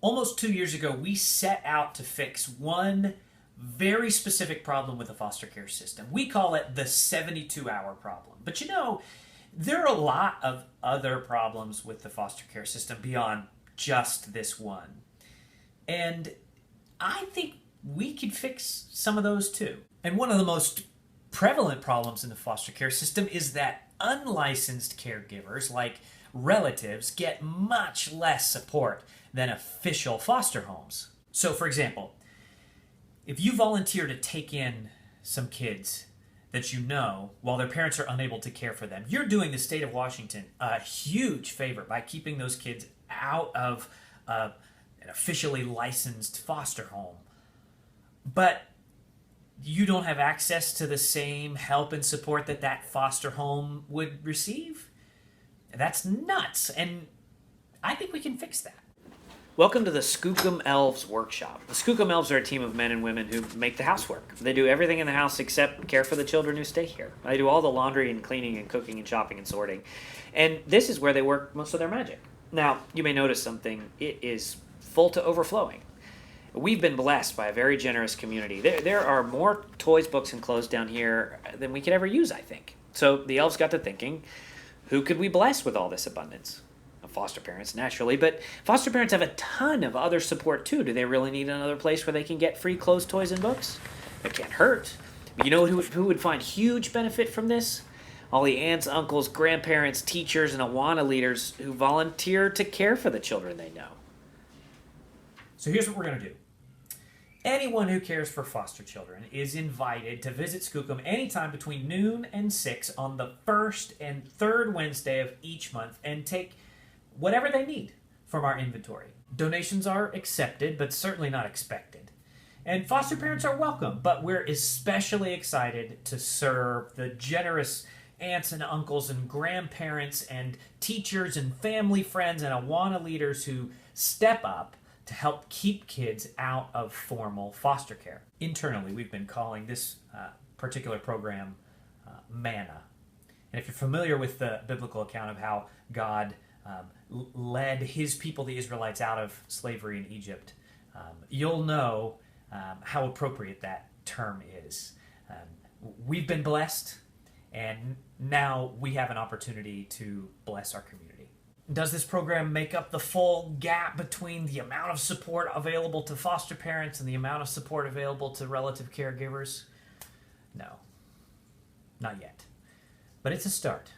Almost 2 years ago, we set out to fix one very specific problem with the foster care system. We call it the 72-hour problem. But there are a lot of other problems with the foster care system beyond just this one. And I think we could fix some of those too. And one of the most prevalent problems in the foster care system is that unlicensed caregivers, like relatives, get much less support than official foster homes. So, for example, if you volunteer to take in some kids that you know while their parents are unable to care for them, you're doing the state of Washington a huge favor by keeping those kids out of an officially licensed foster home. But you don't have access to the same help and support that foster home would receive? That's nuts, and I think we can fix that. Welcome to the Skookum Elves Workshop. The Skookum Elves are a team of men and women who make the housework. They do everything in the house except care for the children who stay here. They do all the laundry and cleaning and cooking and shopping and sorting. And this is where they work most of their magic. Now, you may notice something. It is full to overflowing. We've been blessed by a very generous community. There are more toys, books, and clothes down here than we could ever use, I think. So the elves got to thinking, who could we bless with all this abundance? Foster parents, naturally, but foster parents have a ton of other support too. Do they really need another place where they can get free clothes, toys, and books? It can't hurt. You know who would find huge benefit from this? All the aunts, uncles, grandparents, teachers, and Awana leaders who volunteer to care for the children they know. So here's what we're going to do. Anyone who cares for foster children is invited to visit Skookum anytime between noon and 6 on the first and third Wednesday of each month and take whatever they need from our inventory. Donations are accepted, but certainly not expected. And foster parents are welcome, but we're especially excited to serve the generous aunts and uncles and grandparents and teachers and family friends and Awana leaders who step up to help keep kids out of formal foster care. Internally, we've been calling this particular program Manna. And if you're familiar with the biblical account of how God led his people, the Israelites, out of slavery in Egypt, you'll know how appropriate that term is. We've been blessed, and now we have an opportunity to bless our community. Does this program make up the full gap between the amount of support available to foster parents and the amount of support available to relative caregivers? No, not yet. But it's a start.